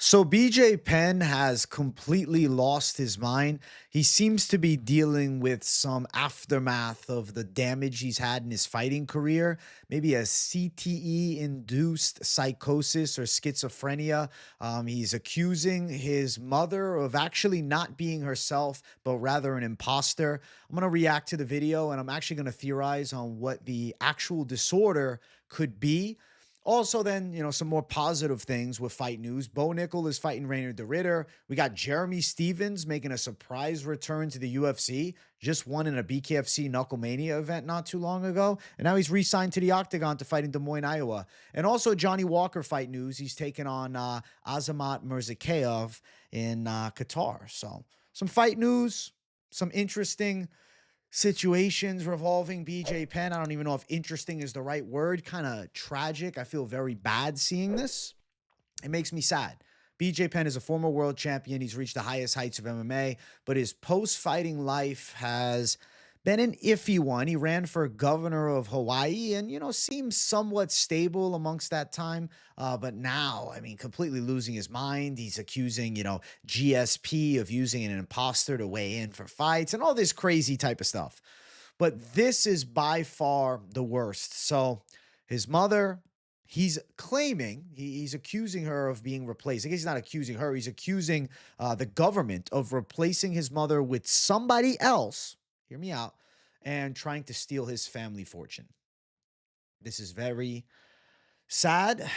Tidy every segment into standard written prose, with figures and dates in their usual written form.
So BJ Penn has completely lost his mind. He seems to be dealing with some aftermath of the damage he's had in his fighting career, maybe a CTE induced psychosis or schizophrenia. He's accusing his mother of actually not being herself, but rather an imposter. I'm going to react to the video and I'm actually going to theorize on what the actual disorder could be. Also, then, some more positive things with fight news. Bo Nickal is fighting Rainer de Ritter. We got Jeremy Stevens making a surprise return to the UFC. Just won in a BKFC Knucklemania event not too long ago. And now he's re-signed to the Octagon to fight in Des Moines, Iowa. And also Johnny Walker fight news. He's taking on Azamat Murzakeov in Qatar. So some fight news, some interesting situations revolving BJ Penn. I don't even know if interesting is the right word. Kind of tragic. I feel very bad seeing this. It makes me sad. BJ Penn is a former world champion. He's reached the highest heights of MMA, but his post-fighting life has been an iffy one. He ran for governor of Hawaii and, seems somewhat stable amongst that time. But now, completely losing his mind. He's accusing, GSP of using an imposter to weigh in for fights and all this crazy type of stuff. But this is by far the worst. So his mother, he's claiming, he's accusing her of being replaced. I guess he's not accusing her. He's accusing the government of replacing his mother with somebody else. Hear me out, and trying to steal his family fortune. This is very sad.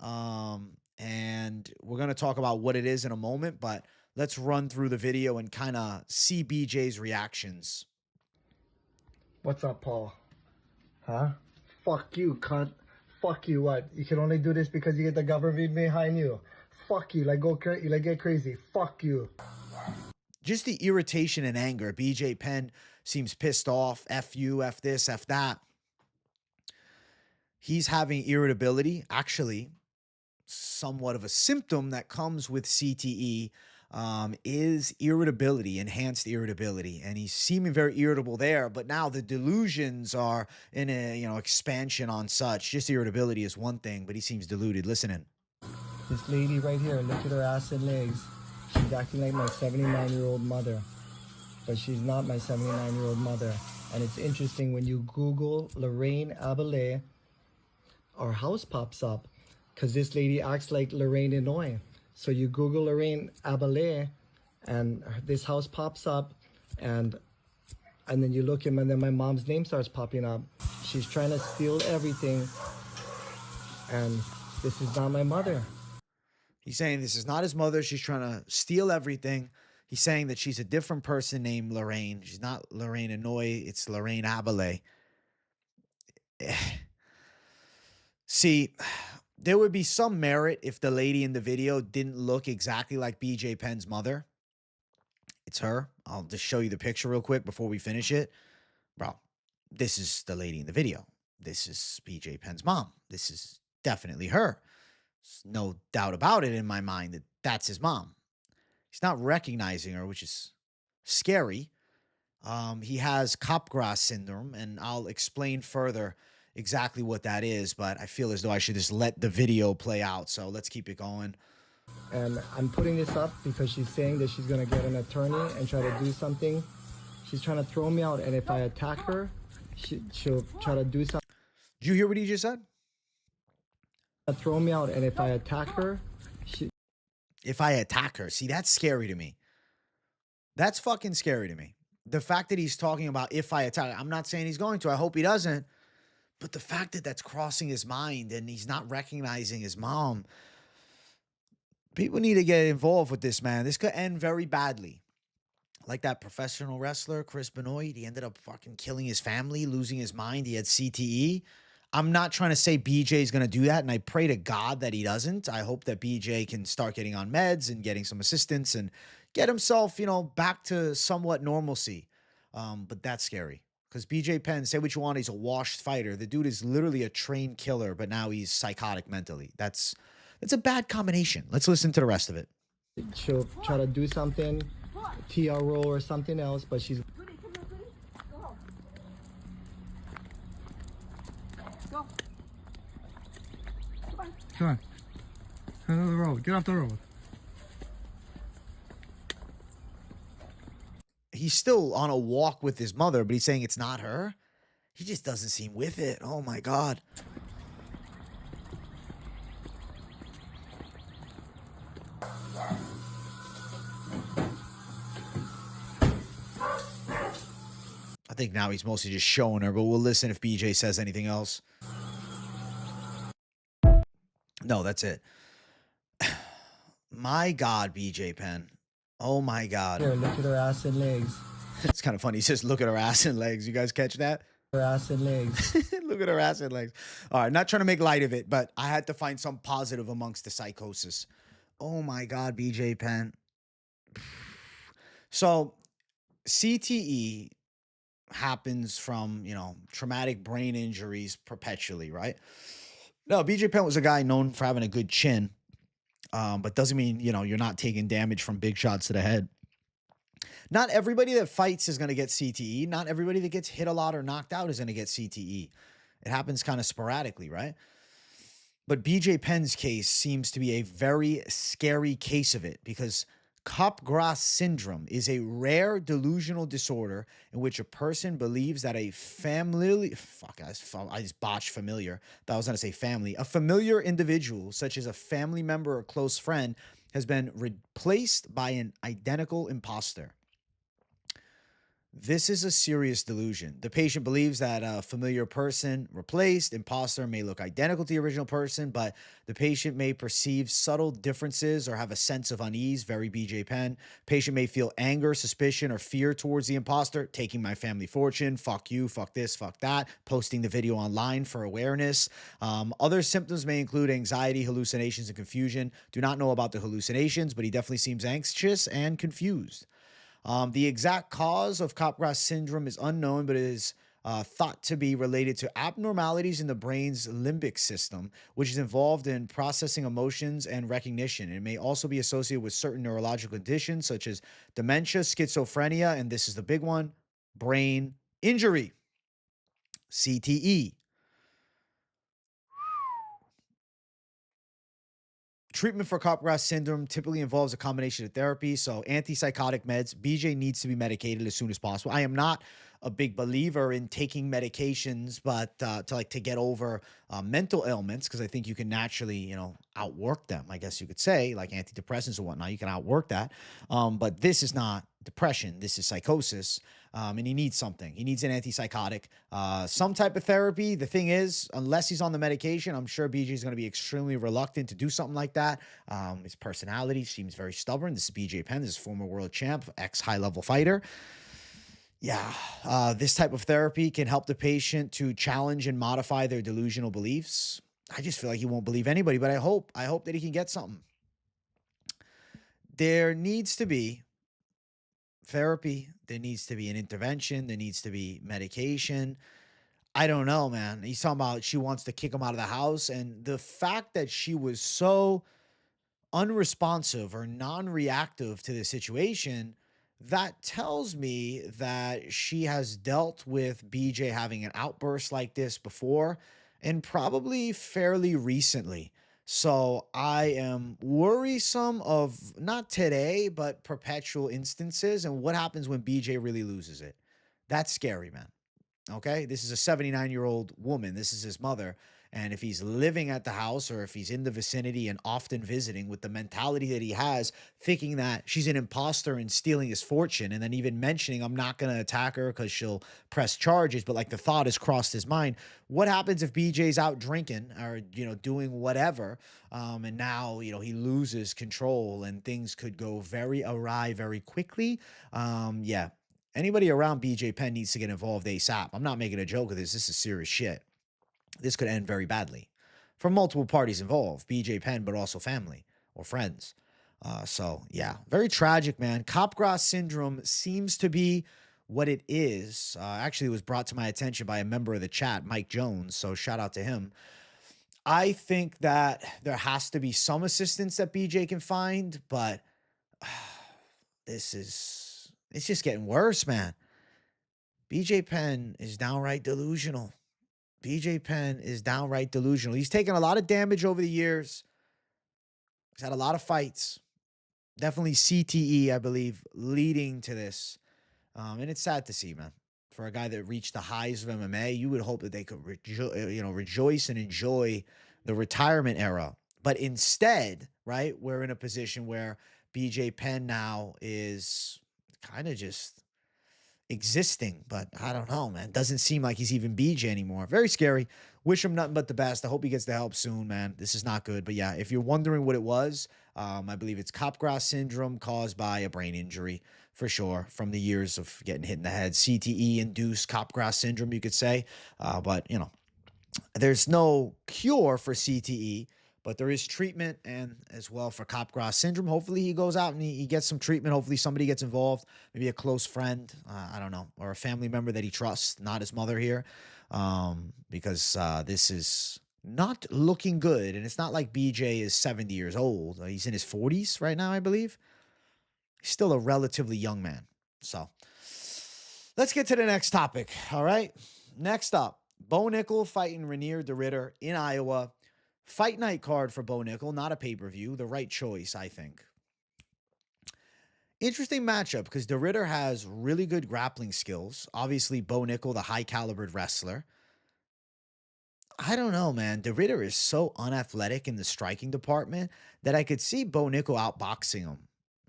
And we're going to talk about what it is in a moment, but let's run through the video and kind of see BJ's reactions. What's up, Paul? Huh? Fuck you, cunt. Fuck you, what? You can only do this because you get the government behind you. Fuck you, get crazy. Fuck you. Just the irritation and anger. BJ Penn seems pissed off. F you, F this, F that. He's having irritability. Actually, somewhat of a symptom that comes with CTE is irritability, enhanced irritability. And he's seeming very irritable there. But now the delusions are in a, expansion on such. Just irritability is one thing, but he seems deluded. Listen in. This lady right here, look at her ass and legs. She's acting like my 79-year-old mother, but she's not my 79-year-old mother. And it's interesting, when you Google Lorraine Abele, our house pops up because this lady acts like Lorraine Inouye. So you Google Lorraine Abele and this house pops up, and then you look him, and then my mom's name starts popping up. She's trying to steal everything, and this is not my mother. He's saying this is not his mother. She's trying to steal everything. He's saying that she's a different person named Lorraine. She's not Lorraine Inouye. It's Lorraine Abele. See, there would be some merit if the lady in the video didn't look exactly like BJ Penn's mother. It's her. I'll just show you the picture real quick before we finish it. Bro, this is the lady in the video. This is BJ Penn's mom. This is definitely her. There's no doubt about it in my mind that that's his mom. He's not recognizing her, which is scary. He has Capgras syndrome, and I'll explain further exactly what that is, but I feel as though I should just let the video play out. So let's keep it going. And I'm putting this up because she's saying that she's going to get an attorney and try to do something. She's trying to throw me out, and if I attack her, she'll try to do something. Did you hear what he just said? Throw me out, and if I attack her, if I attack her, see, that's scary to me. That's fucking scary to me. The fact that he's talking about if I attack, I'm not saying he's going to. I hope he doesn't. But the fact that that's crossing his mind and he's not recognizing his mom, people need to get involved with this, man. This could end very badly. Like that professional wrestler, Chris Benoit, he ended up fucking killing his family, losing his mind. He had CTE. I'm not trying to say BJ is going to do that, and I pray to God that he doesn't. I hope that BJ can start getting on meds and getting some assistance and get himself, back to somewhat normalcy. But that's scary because BJ Penn, say what you want, he's a washed fighter. The dude is literally a trained killer, but now he's psychotic mentally. That's a bad combination. Let's listen to the rest of it. She'll try to do something, TRO or something else, but she's... Come on. Get off the road. Get off the road. he's still on a walk with his mother, but he's saying it's not her. He just doesn't seem with it. Oh my God. I think now he's mostly just showing her, but we'll listen if BJ says anything else. No, that's it. My God, BJ Penn. Oh my God. Here, look at her ass and legs. It's kind of funny. He says, look at her ass and legs. You guys catch that? Her ass and legs. Look at her ass and legs. All right, not trying to make light of it, but I had to find some positive amongst the psychosis. Oh my God, BJ Penn. So CTE happens from, traumatic brain injuries perpetually, right? No, BJ Penn was a guy known for having a good chin, but doesn't mean, you're not taking damage from big shots to the head. Not everybody that fights is going to get CTE. Not everybody that gets hit a lot or knocked out is going to get CTE. It happens kind of sporadically, right? But BJ Penn's case seems to be a very scary case of it because Capgras syndrome is a rare delusional disorder in which a person believes that a family, I just botched familiar. Thought I was going to say family. A familiar individual, such as a family member or close friend, has been replaced by an identical imposter. This is a serious delusion. The patient believes that a familiar person, replaced, imposter may look identical to the original person, but the patient may perceive subtle differences or have a sense of unease, very BJ Penn. Patient may feel anger, suspicion, or fear towards the imposter, taking my family fortune, fuck you, fuck this, fuck that, posting the video online for awareness. Other symptoms may include anxiety, hallucinations, and confusion. Do not know about the hallucinations, but he definitely seems anxious and confused. The exact cause of Capgras syndrome is unknown, but it is thought to be related to abnormalities in the brain's limbic system, which is involved in processing emotions and recognition. It may also be associated with certain neurological conditions such as dementia, schizophrenia, and this is the big one, brain injury, CTE. Treatment for Capgras syndrome typically involves a combination of therapy. So antipsychotic meds, BJ needs to be medicated as soon as possible. I am not a big believer in taking medications, but to get over mental ailments, because I think you can naturally, outwork them, I guess you could say, like antidepressants or whatnot. You can outwork that. But this is not depression. This is psychosis. And he needs something. He needs an antipsychotic, some type of therapy. The thing is, unless he's on the medication, I'm sure BJ is going to be extremely reluctant to do something like that. His personality seems very stubborn. This is BJ Penn. This is former world champ, ex-high-level fighter. Yeah, this type of therapy can help the patient to challenge and modify their delusional beliefs. I just feel like he won't believe anybody, but I hope that he can get something. There needs to be therapy. There needs to be an intervention. There needs to be medication. I don't know, man. He's talking about she wants to kick him out of the house. And the fact that she was so unresponsive or non-reactive to the situation, that tells me that she has dealt with BJ having an outburst like this before and probably fairly recently. So I am worrisome of not today, but perpetual instances and what happens when BJ really loses it. That's scary, man. Okay. This is a 79-year-old woman. This is his mother. And if he's living at the house or if he's in the vicinity and often visiting with the mentality that he has, thinking that she's an imposter and stealing his fortune, and then even mentioning, I'm not going to attack her because she'll press charges, but like the thought has crossed his mind. What happens if BJ's out drinking or, doing whatever, and now, he loses control and things could go very awry very quickly? Yeah. Anybody around BJ Penn needs to get involved ASAP. I'm not making a joke of this. This is serious shit. This could end very badly for multiple parties involved, BJ Penn, but also family or friends. So, yeah, very tragic, man. Capgras syndrome seems to be what it is. Actually, it was brought to my attention by a member of the chat, Mike Jones. So shout out to him. I think that there has to be some assistance that BJ can find, but it's just getting worse, man. BJ Penn is downright delusional. BJ Penn is downright delusional. He's taken a lot of damage over the years. He's had a lot of fights. Definitely CTE, I believe, leading to this. And it's sad to see, man. For a guy that reached the highs of MMA, you would hope that they could rejoice and enjoy the retirement era. But instead, right, we're in a position where BJ Penn now is kind of just existing, but I don't know, man. Doesn't seem like he's even BJ anymore. Very scary. Wish him nothing but the best. I hope he gets the help soon, man. This is not good. But yeah, if you're wondering what it was, I believe it's Capgras syndrome caused by a brain injury for sure from the years of getting hit in the head. CTE induced Capgras syndrome, you could say. But, there's no cure for CTE, but there is treatment and as well for Capgras syndrome. Hopefully he goes out and he gets some treatment. Hopefully somebody gets involved, maybe a close friend, I don't know, or a family member that he trusts, not his mother here, because this is not looking good. And it's not like BJ is 70 years old. He's in his 40s right now, I believe. He's still a relatively young man. So let's get to the next topic. All right. Next up, Bo Nickal fighting Renier de Ridder in Iowa. Fight night card for Bo Nickal, not a pay-per-view. The right choice, I think. Interesting matchup because de Ridder has really good grappling skills. Obviously, Bo Nickal, the high-calibered wrestler. I don't know, man. De Ridder is so unathletic in the striking department that I could see Bo Nickal outboxing him.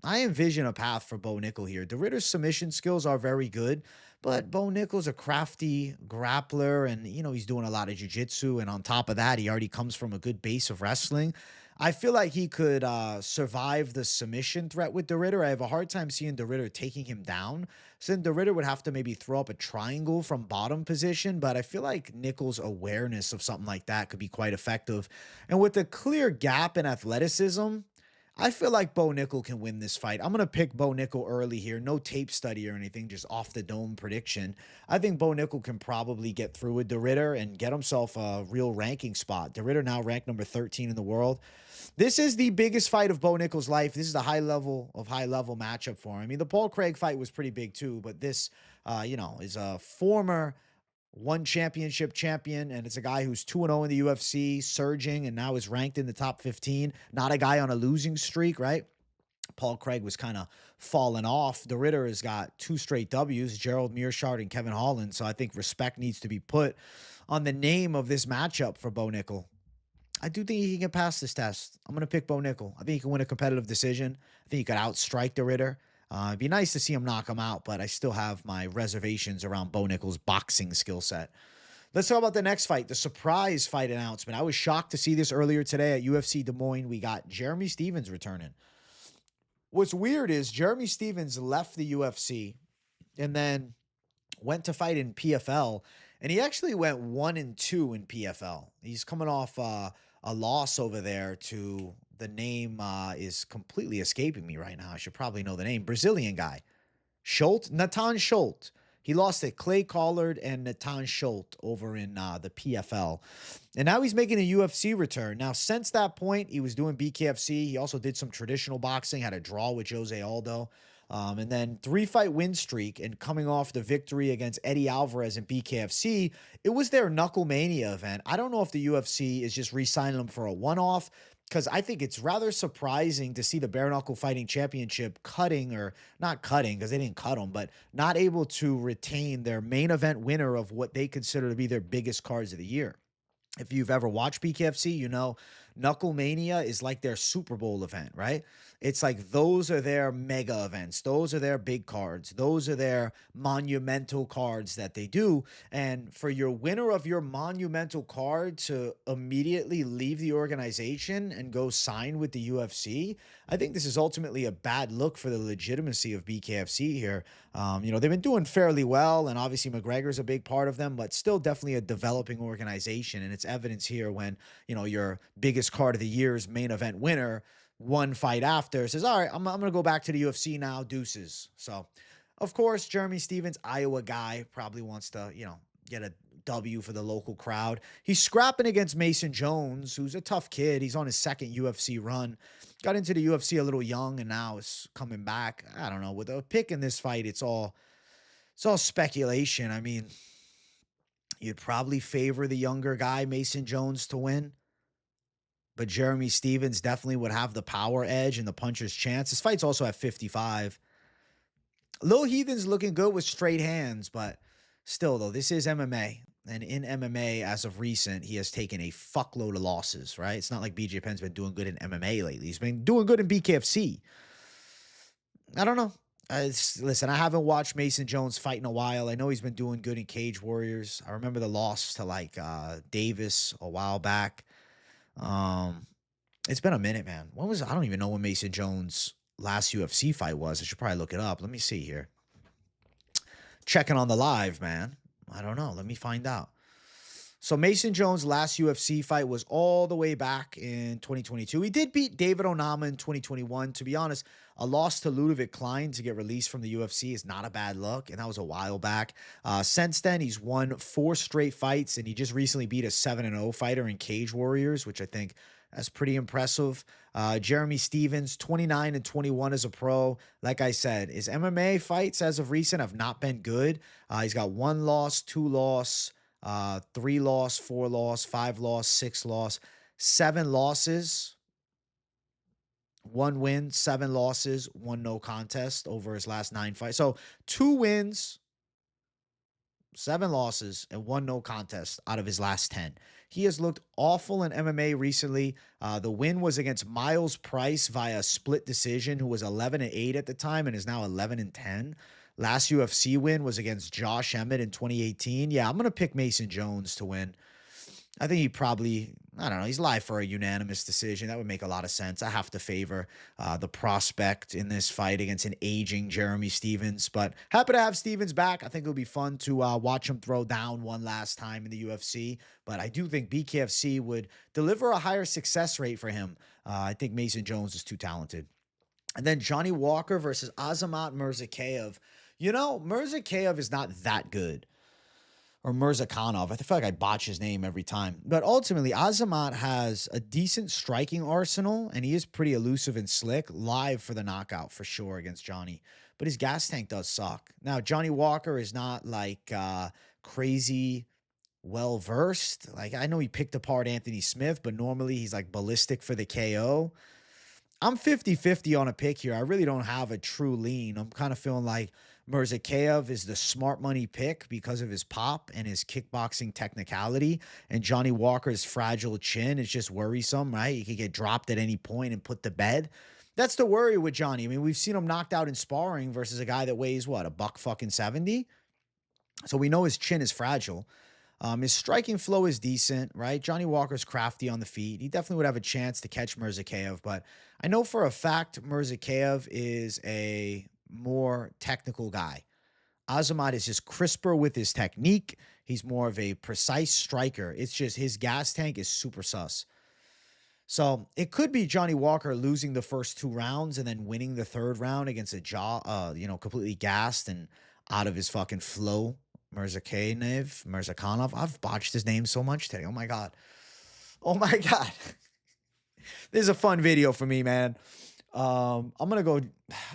I envision a path for Bo Nickal here. De Ridder's submission skills are very good, but Bo Nickal's a crafty grappler, and he's doing a lot of jiu-jitsu, and on top of that, he already comes from a good base of wrestling. I feel like he could survive the submission threat with De Ridder. I have a hard time seeing De Ridder taking him down. So then De Ridder would have to maybe throw up a triangle from bottom position, but I feel like Nickal's awareness of something like that could be quite effective. And with a clear gap in athleticism, I feel like Bo Nickal can win this fight. I'm going to pick Bo Nickal early here. No tape study or anything, just off the dome prediction. I think Bo Nickal can probably get through with De Ridder and get himself a real ranking spot. De Ridder now ranked number 13 in the world. This is the biggest fight of Bo Nickal's life. This is the high level matchup for him. I mean, the Paul Craig fight was pretty big too, but this, is a former one championship champion, and it's a guy who's 2-0 in the UFC, surging, and now is ranked in the top 15. Not a guy on a losing streak, right? Paul Craig was kind of falling off. De Ridder has got 2 straight W's, Gerald Mearshart and Kevin Holland. So I think respect needs to be put on the name of this matchup for Bo Nickal. I do think he can get past this test. I'm going to pick Bo Nickal. I think he can win a competitive decision. I think he could outstrike De Ridder. It'd be nice to see him knock him out, but I still have my reservations around Bo Nickal's boxing skill set. Let's talk about the next fight, the surprise fight announcement. I was shocked to see this earlier today at UFC Des Moines. We got Jeremy Stephens returning. What's weird is Jeremy Stephens left the UFC and then went to fight in PFL, and he actually went 1-2 in PFL. He's coming off a loss over there to the name is completely escaping me right now. I should probably know the name. Brazilian guy. Natan Schultz. He lost to Clay Collard and Natan Schultz over in the PFL. And now he's making a UFC return. Now, since that point, he was doing BKFC. He also did some traditional boxing, had a draw with Jose Aldo. And then 3-fight win streak, and coming off the victory against Eddie Alvarez in BKFC, it was their Knuckle Mania event. I don't know if the UFC is just re-signing him for a one-off, because I think it's rather surprising to see the Bare Knuckle Fighting Championship cutting, or not cutting because they didn't cut him, but not able to retain their main event winner of what they consider to be their biggest cards of the year. If you've ever watched BKFC, you know Knuckle Mania is like their Super Bowl event, right? It's like those are their mega events. Those are their big cards. Those are their monumental cards that they do. And for your winner of your monumental card to immediately leave the organization and go sign with the UFC, I think this is ultimately a bad look for the legitimacy of BKFC here. They've been doing fairly well, and obviously McGregor's a big part of them, but still definitely a developing organization. And it's evidence here when, your biggest card of the year's main event winner, one fight after, says, all right, I'm going to go back to the UFC now, deuces. So, of course, Jeremy Stephens, Iowa guy, probably wants to, get a W for the local crowd. He's scrapping against Mason Jones, who's a tough kid. He's on his second UFC run. Got into the UFC a little young and now is coming back. I don't know. With a pick in this fight, it's all speculation. I mean, you'd probably favor the younger guy, Mason Jones, to win. But Jeremy Stephens definitely would have the power edge and the puncher's chance. This fight's also at 55. Lil Heathen's looking good with straight hands, but still, though, this is MMA. And in MMA, as of recent, he has taken a fuckload of losses, right? It's not like BJ Penn's been doing good in MMA lately. He's been doing good in BKFC. I don't know. Listen, I haven't watched Mason Jones fight in a while. I know he's been doing good in Cage Warriors. I remember the loss to like Davis a while back. Um, it's been a minute, man. I don't even know when Mason Jones' last UFC fight was. I should probably look it up. Let me see here. Checking on the live, man. I don't know. Let me find out. So Mason Jones' last UFC fight was all the way back in 2022. He did beat David Onama in 2021. To be honest, a loss to Ludovic Klein to get released from the UFC is not a bad look, and that was a while back. Since then, he's won 4 straight fights, and he just recently beat a 7-0 fighter in Cage Warriors, which I think that's pretty impressive. Jeremy Stevens, 29-21 as a pro. Like I said, his MMA fights as of recent have not been good. He's got 1 loss, 2 loss, 3 loss, 4 loss, 5 loss, 6 loss, 7 losses, 1 win, 7 losses, 1 no contest over his last 9 fights. So 2 wins, 7 losses, and 1 no contest out of his last 10. He has looked awful in MMA recently. The win was against Miles Price via split decision, who was 11-8 at the time and is now 11-10. Last UFC win was against Josh Emmett in 2018. Yeah, I'm going to pick Mason Jones to win. I think he probably, I don't know, he's live for a unanimous decision. That would make a lot of sense. I have to favor the prospect in this fight against an aging Jeremy Stevens. But happy to have Stevens back. I think it'll be fun to watch him throw down one last time in the UFC. But I do think BKFC would deliver a higher success rate for him. I think Mason Jones is too talented. And then Johnny Walker versus Azamat Murzakev. You know, Murzakev is not that good. Or Mirzakhanov. I feel like I botch his name every time. But ultimately, Azamat has a decent striking arsenal, and he is pretty elusive and slick. Live for the knockout, for sure, against Johnny. But his gas tank does suck. Now, Johnny Walker is not, like, crazy well-versed. Like, I know he picked apart Anthony Smith, but normally he's, like, ballistic for the KO. I'm 50-50 on a pick here. I really don't have a true lean. I'm kind of feeling like Murzakev is the smart money pick because of his pop and his kickboxing technicality. And Johnny Walker's fragile chin is just worrisome, right? He could get dropped at any point and put to bed. That's the worry with Johnny. I mean, we've seen him knocked out in sparring versus a guy that weighs, what, a buck fucking 70? So we know his chin is fragile. His striking flow is decent, right? Johnny Walker's crafty on the feet. He definitely would have a chance to catch Murzakev, but I know for a fact Murzakev is a more technical guy. Azamat is just crisper with his technique. He's more of a precise striker. It's just his gas tank is super sus. So it could be Johnny Walker losing the first 2 rounds and then winning the 3rd round against a completely gassed and out of his fucking flow. Mirzakhanov. I've botched his name so much today. Oh my God. Oh my God. This is a fun video for me, man. I'm gonna go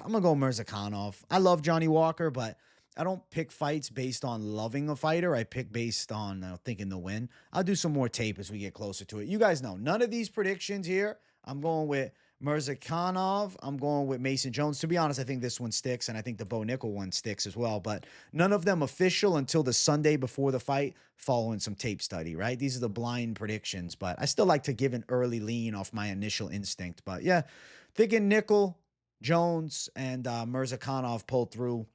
Mirzakhanov. I love Johnny Walker, but I don't pick fights based on loving a fighter. I pick based on thinking they'll win. I'll do some more tape as we get closer to it. You guys know, none of these predictions here, I'm going with Mirzakhanov. I'm going with Mason Jones. To be honest, I think this one sticks, and I think the Bo Nickal one sticks as well. But none of them official until the Sunday before the fight, following some tape study, right? These are the blind predictions, but I still like to give an early lean off my initial instinct. But yeah, thinking Nickal, Jones, and Mirzakhanov pull through.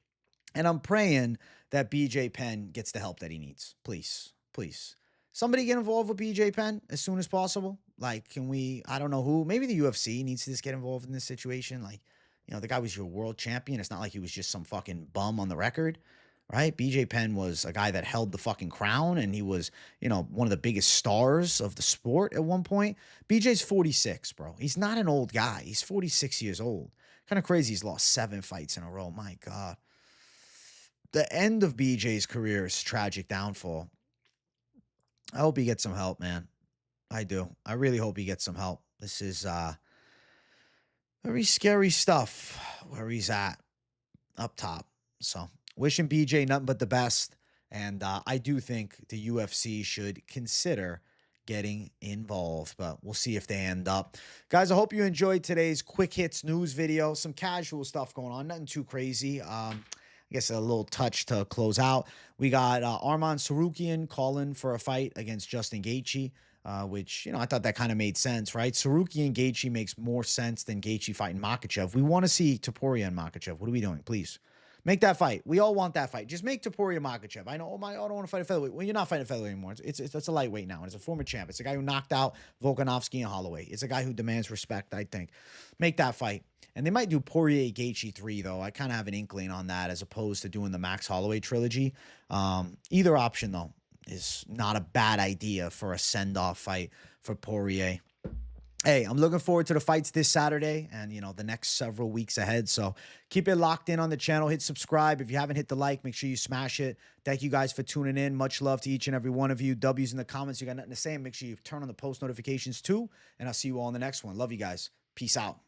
And I'm praying that BJ Penn gets the help that he needs. Please, please. Somebody get involved with BJ Penn as soon as possible. Like, can we, I don't know who, maybe the UFC needs to just get involved in this situation. Like, you know, the guy was your world champion. It's not like he was just some fucking bum on the record, right? BJ Penn was a guy that held the fucking crown, and he was, you know, one of the biggest stars of the sport at one point. BJ's 46, bro. He's not an old guy. He's 46 years old. Kind of crazy he's lost 7 fights in a row. My God. The end of BJ's career is tragic downfall. I hope he gets some help, man. I do. I really hope he gets some help. This is very scary stuff where he's at up top. So wishing BJ nothing but the best. And I do think the UFC should consider getting involved, but we'll see if they end up. Guys, I hope you enjoyed today's quick hits news video. Some casual stuff going on, nothing too crazy. I guess a little touch to close out. We got Arman Sarukian calling for a fight against Justin Gaethje, which, I thought that kind of made sense, right? Sarukian Gaethje makes more sense than Gaethje fighting Makhachev. We want to see Topuria and Makhachev. What are we doing? Please. Make that fight. We all want that fight. Just make Topuria Makhachev. I know, I don't want to fight a featherweight. Well, you're not fighting a featherweight anymore. It's a lightweight now, and it's a former champ. It's a guy who knocked out Volkanovski and Holloway. It's a guy who demands respect, I think. Make that fight. And they might do Poirier Gaethje 3, though. I kind of have an inkling on that as opposed to doing the Max Holloway trilogy. Either option, though, is not a bad idea for a send-off fight for Poirier. Hey, I'm looking forward to the fights this Saturday and, the next several weeks ahead. So keep it locked in on the channel. Hit subscribe. If you haven't hit the like, make sure you smash it. Thank you guys for tuning in. Much love to each and every one of you. W's in the comments. You got nothing to say. Make sure you turn on the post notifications too. And I'll see you all in the next one. Love you guys. Peace out.